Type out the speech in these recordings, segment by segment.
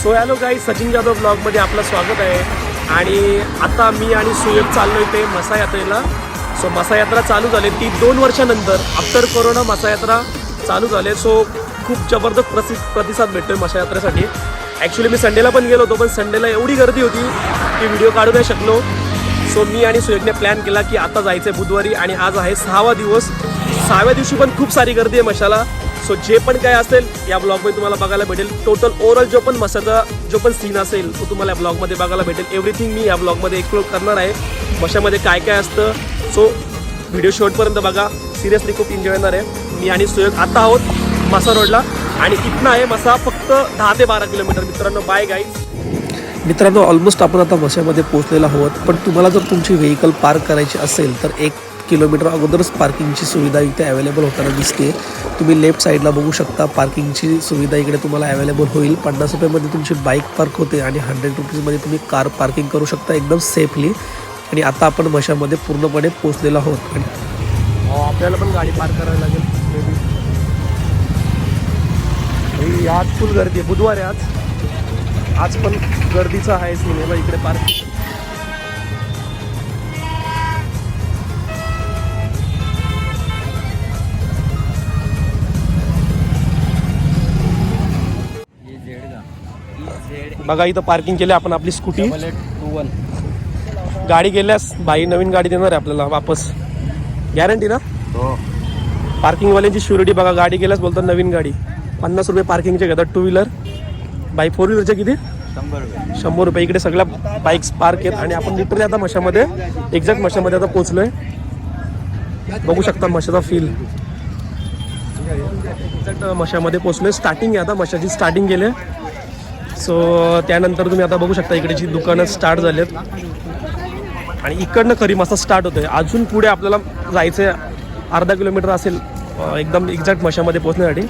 So hello guys, Sachin Jadhav ब्लॉगमध्ये आपलं स्वागत आहे. आणि आता मी आणि सुयोग चाललो आहे ते मसा यात्रेला. सो मसा यात्रा चालू झाली ती 2 वर्षानंतर आफ्टर कोरोना मसा यात्रा चालू झाले. सो खूप जबरदस्त प्रतिसाद भेटतोय मसा यात्रेसाठी. ॲक्च्युली मी संडेला पण गेलो होतो, पण संडेला एवढी गर्दी होती की व्हिडिओ काढू नाही शकलो. सो मी आणि सुयोगने प्लॅन केला की आता जायचं आहे बुधवारी, आणि आज आहे 6वा दिवस. 6व्या दिवशी पण खूप सारी गर्दी आहे मशाला. सो जे पण काय असेल या ब्लॉगमध्ये तुम्हाला बघायला भेटेल. टोटल ओव्हरऑल जो पण मशाचा जो पण सीन असेल तो तुम्हाला या ब्लॉगमध्ये बघायला भेटेल. एव्हरीथिंग मी या ब्लॉगमध्ये एक्सप्लोर करणार आहे. मशामध्ये काय काय असतं. सो व्हिडिओ शेवटपर्यंत बघा, सिरियसली खूप एन्जॉय येणार आहे. मी आणि सुयोग आता आहोत मसा रोडला, आणि इथनं आहे मसा फक्त 10 ते 12 किलोमीटर. मित्रांनो, बाय गाईज. मित्रांनो, ऑलमोस्ट आपण आता मशामध्ये पोहोचलेलो आहोत. पण तुम्हाला जर तुमची व्हेकल पार्क करायची असेल तर 1 किलोमीटर अगोदरच पार्किंगची सुविधा इथे अवेलेबल होताना दिसते. तुम्ही लेफ्ट साईडला बघू शकता. पार्किंगची सुविधा इकडे तुम्हाला अवेलेबल होईल. 50 रुपयामध्ये तुमची बाईक पार्क होते आणि 100 रुपीजमध्ये तुम्ही कार पार्किंग करू शकता एकदम सेफली. आणि आता आपण मशामध्ये पूर्णपणे पोहोचलेलो आहोत. आणि आपल्याला पण गाडी पार्क करावी लागेल. आज फुल गर्दी आहे, बुधवार आहे आज पण गर्दीचा आहे सिनेमा इकडे पार्क. बघा इथं पार्किंग केली आपण आपली स्कूटी. गाडी गेल्यास बाई नवीन गाडी देणार आहे आपल्याला वापस, गॅरंटी ना. हो. पार्किंगवाल्यांची श्युरिटी बघा. गाडी गेल्यास बोलतो नवीन गाडी. 50 रुपये पार्किंगचे घेतात 2 व्हीलर. बाई 4 व्हीलरचे किती? 100 रुपये. इकडे सगळ्या बाईक्स पार्क आहेत. आणि आपण लिटरली आता मशामध्ये, एक्झॅक्ट मशामध्ये आता पोहोचलोय. बघू शकता मशाचा फील. एक्झॅक्ट मशामध्ये पोहोचलोय. स्टार्टिंग आहे आता, मशाची स्टार्टिंग केली. सो त्यानंतर तुम्ही आता बघू शकता इकडेची दुकानं स्टार्ट झालेत. आणि इकडनं खरी मसा स्टार्ट होतोय. अजून पुढे आपल्याला जायचं आहे, अर्धा किलोमीटर असेल एकदम एक्झॅक्ट मशामध्ये पोहोचण्यासाठी.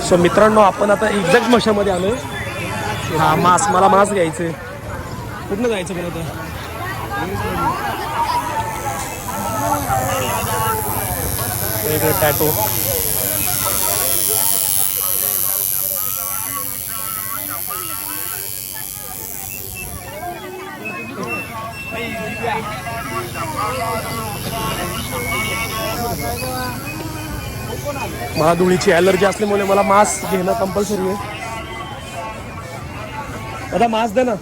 सो मित्रांनो, आपण आता एक्झॅक्ट मशामध्ये आलो. हा मला मास्क घ्यायचं आहे. कुठनं जायचं बरं आता? टॅटो. मला धुळीची ॲलर्जी असल्यामुळे मला मास्क घेणं कंपल्सरी आहे. दादा मास्क दे ना.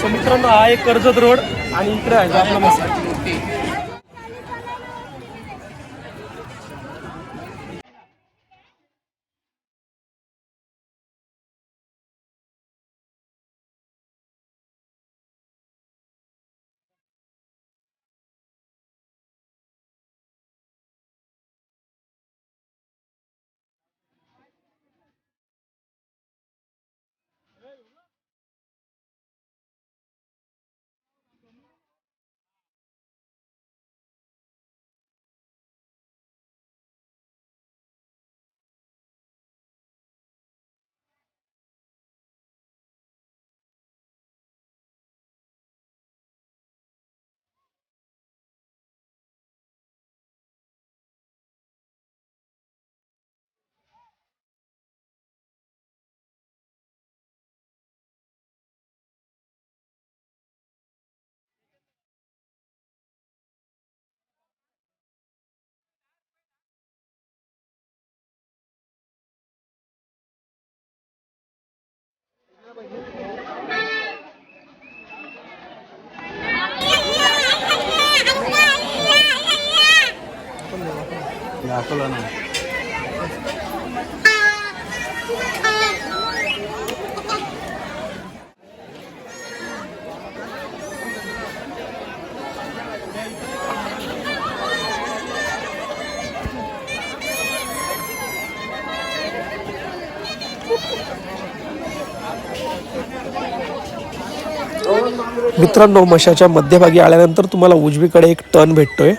सो मित्रांनो हा एक कर्जत रोड आणि इकडे आहे आपला मसाला. मित्रांनो मशाच्या मध्यभागी आल्यानंतर तुम्हाला उजवीकडे एक टर्न भेटतोय.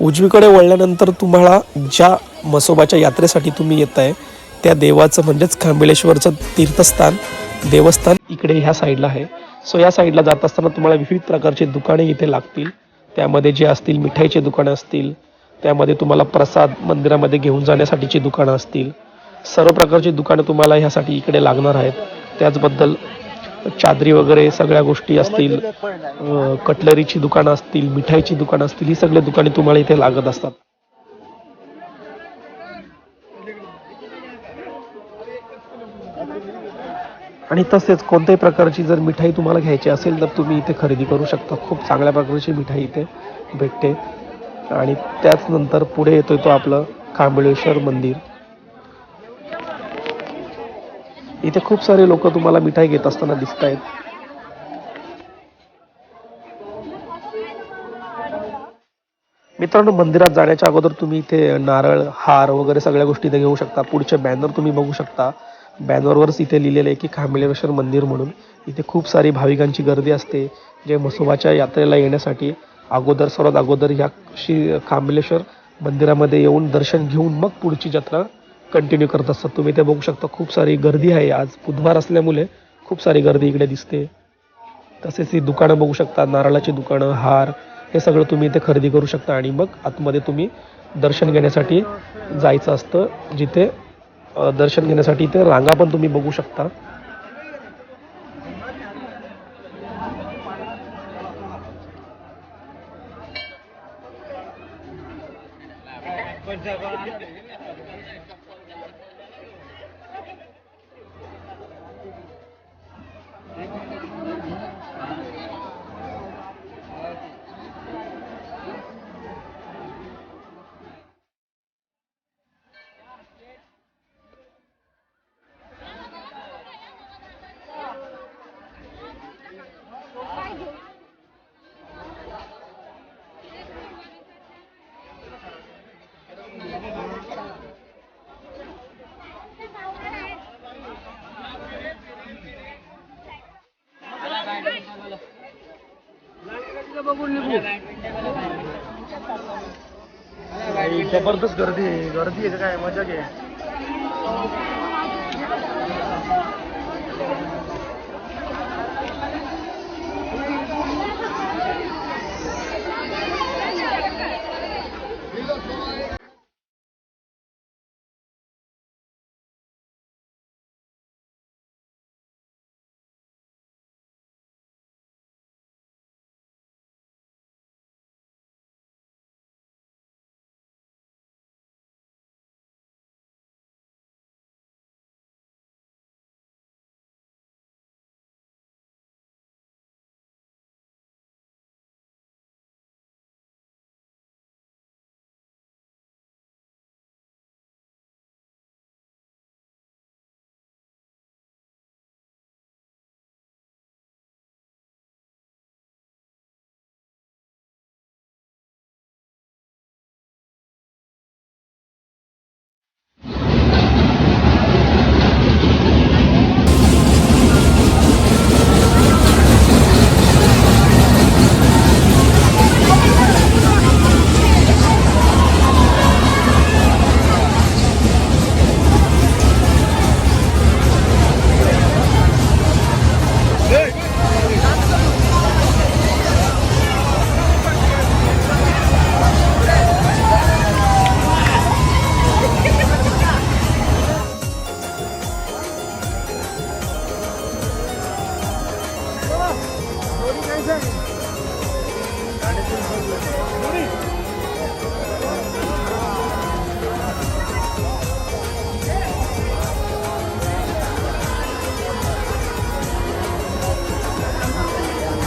उजवीकडे वळल्यानंतर तुम्हाला ज्या म्हसोबाच्या यात्रेसाठी तुम्ही येत आहे त्या देवाचं म्हणजेच खांबेळेश्वरचं तीर्थस्थान देवस्थान इकडे ह्या साईडला आहे. सो या साईडला जात असताना तुम्हाला विविध प्रकारचे दुकाने इथे लागतील. त्यामध्ये जे असतील मिठाईचे दुकानं असतील, त्यामध्ये तुम्हाला प्रसाद मंदिरामध्ये घेऊन जाण्यासाठीची दुकानं असतील, सर्व प्रकारची दुकानं तुम्हाला ह्यासाठी इकडे लागणार आहेत. त्याचबद्दल चादरी वगैरे सगळ्या गोष्टी असतील, कटलरीची दुकानं असतील, मिठाईची दुकानं असतील, ही सगळी दुकाने तुम्हाला इथे लागत असतात. आणि तसेच कोणत्याही प्रकारची जर मिठाई तुम्हाला घ्यायची असेल तर तुम्ही इथे खरेदी करू शकता. खूप चांगल्या प्रकारची मिठाई इथे भेटते. आणि त्याच नंतर पुढे येतोय तो आपलं खांबेळेश्वर मंदिर. इथे खूप सारे लोक तुम्हाला मिठाई घेत असताना दिसत आहेत. मित्रांनो मंदिरात जाण्याच्या अगोदर तुम्ही इथे नारळ, हार वगैरे सगळ्या गोष्टी इथे घेऊ शकता. पुढचे बॅनर तुम्ही बघू शकता. बॅनरवरच इथे लिहिलेलं आहे की खांबेळेश्वर मंदिर म्हणून. इथे खूप सारी भाविकांची गर्दी असते जे म्हसोबाच्या यात्रेला येण्यासाठी सर्वात अगोदर ह्या खांबेळेश्वर मंदिरामध्ये येऊन दर्शन घेऊन मग पुढची जत्रा कंटिन्यू करत असतात. तुम्ही ते बघू शकता. खूप सारी गर्दी आहे. आज बुधवार असल्यामुळे खूप सारी गर्दी इकडे दिसते. तसेच ही दुकानं बघू शकता. नारळाची दुकानं, हार, हे सगळं तुम्ही इथे खरेदी करू शकता. आणि मग आतमध्ये तुम्ही दर्शन घेण्यासाठी जायचं असतं, जिथे दर्शन घेण्यासाठी इथे रांगा पण तुम्ही बघू शकता. जबरदस्त गर्दी आहे. गर्दी आहे का काय, मजा घे.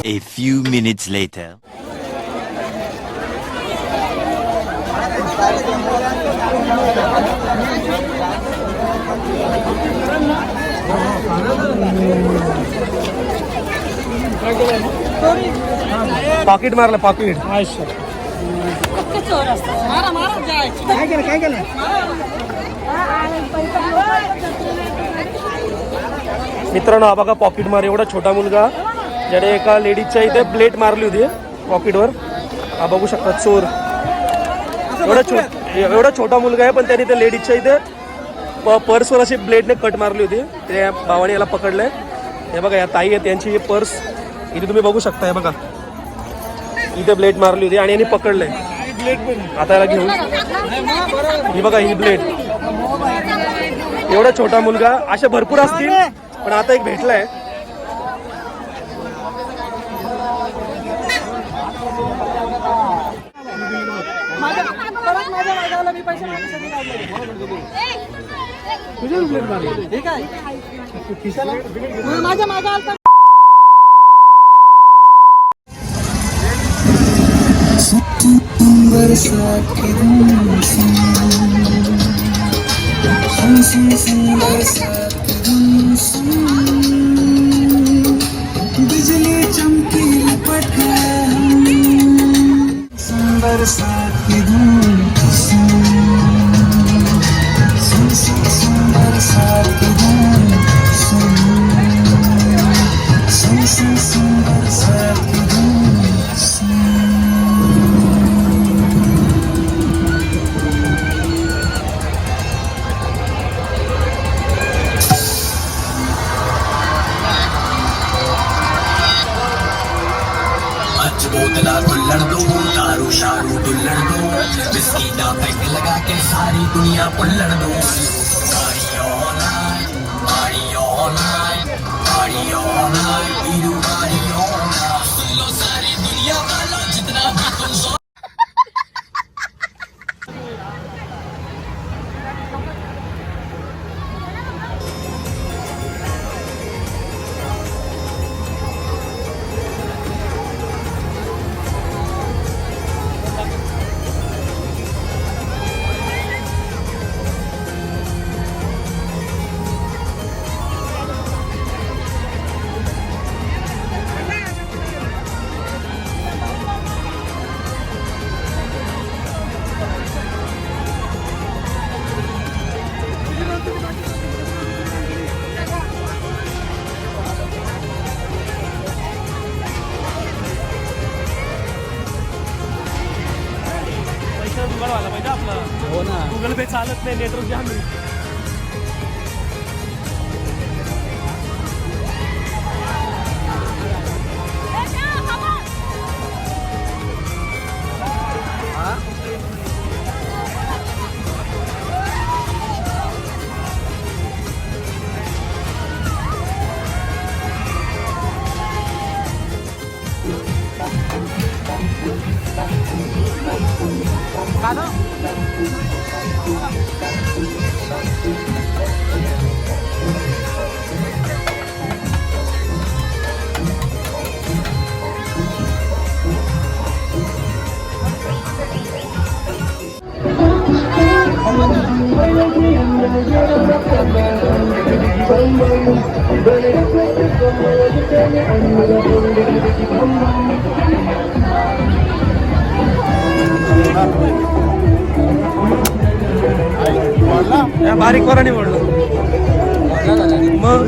A few minutes later. Pocket मारलं, पॉकेट. काय केलं मित्रांनो हा बघा पॉकेट मार. एवढा छोटा मुलगा ज्याने एका लेडीजच्या इथे प्लेट मारली होती पॉकेटवर. हा बघू शकता चोर. एवढा छोटा मुलगा आहे पण त्याने त्या लेडीजच्या इथे पर्सवर अशी ब्लेडने कट मारली होती. त्या भावाने याला पकडलंय. हे बघा या ताई आहे त्यांची पर्स इथे तुम्ही बघू शकता. हे बघा इथे ब्लेड मारली होती आणि यांनी पकडलंय. आता याला घेऊन ही बघा ही ब्लेड. एवढा छोटा मुलगा. असे भरपूर असतील पण आता एक भेटलाय. माझ्या मागे आलता. बिजली चमकी लिपट सुंदर साथ की धूम सुंदर साथ की धूम सुंदर साथ की धूम. बोतला खुल्लड़ दो, दारू शारू दुल्लड़ दो, विस्की का पैक लगा के सारी दुनिया पुल्लड़ दो. Party all night, party all night, party all night, we do party all night. सुन लो सारी दुनिया वालों जितना भी तुम सो. जुगाड व्हायला पाहिजे आपलं. हो ना. गुगल पे चालत नाही, नेटवर्क जाम आहे. बारीक वरा निवडलं मग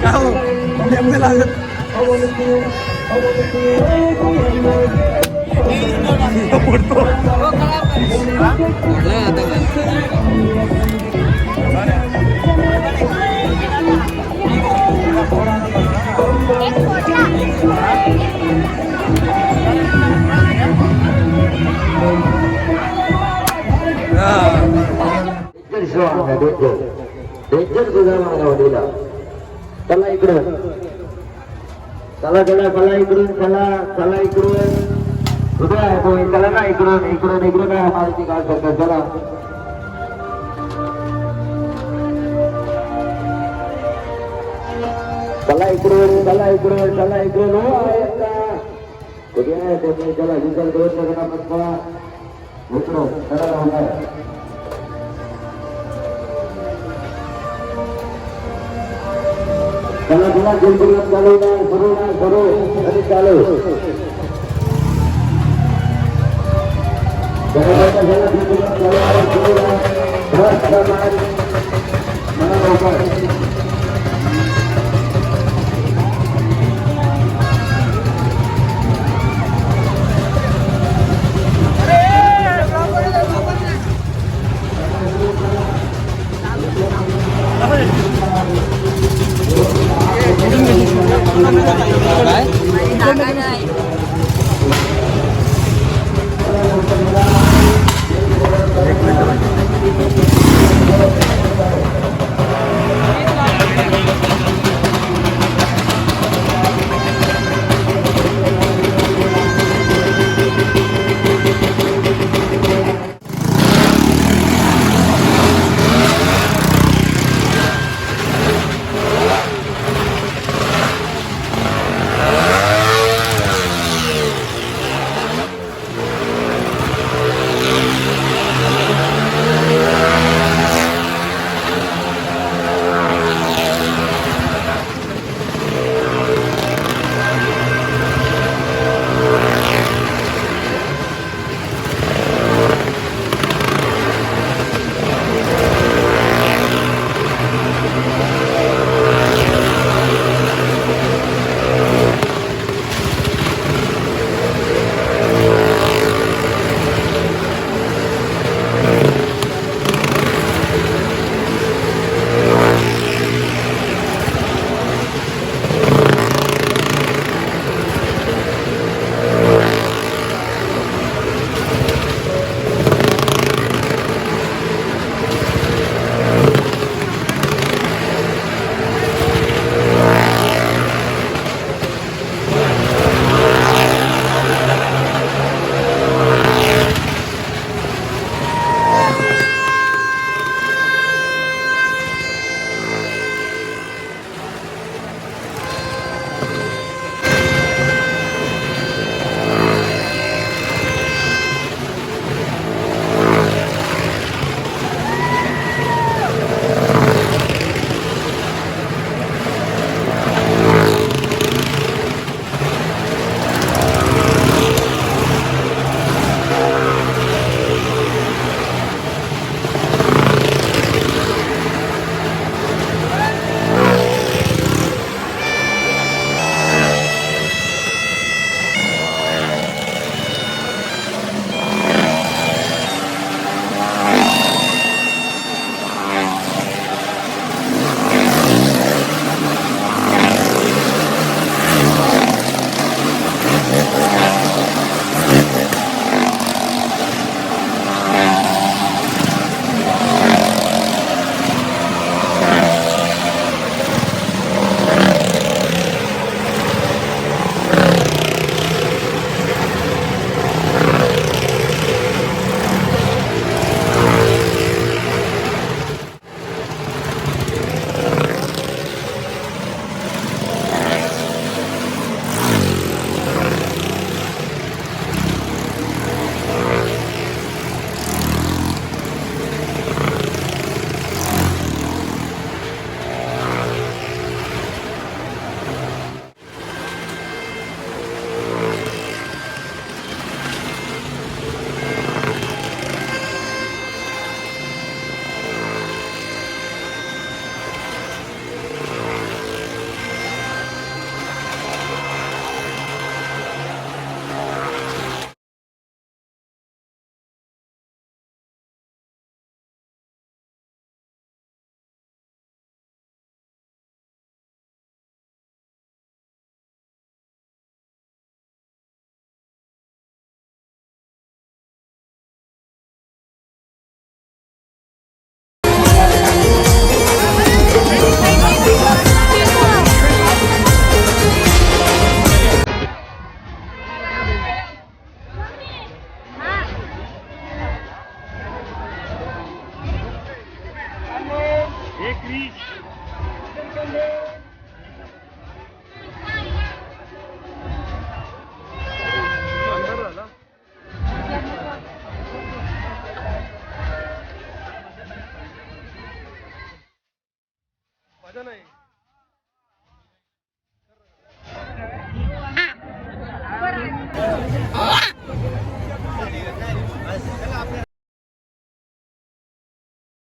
काय हो नेमकं लागत पडतो. चला इकडून चला चला चला इकडून चला चला इकडून उभे आहे तो चला ना इकडून इकडून इकडून आहे मारुती काढ शकतात चला चला इकडून चला इकडून चला इकडून हो आहेत का उभे आहे तुम्ही चला विचार करून शकता पत्ता इकडून चला होणार चला चला जिंकून चालू ना सुरू आणि चालू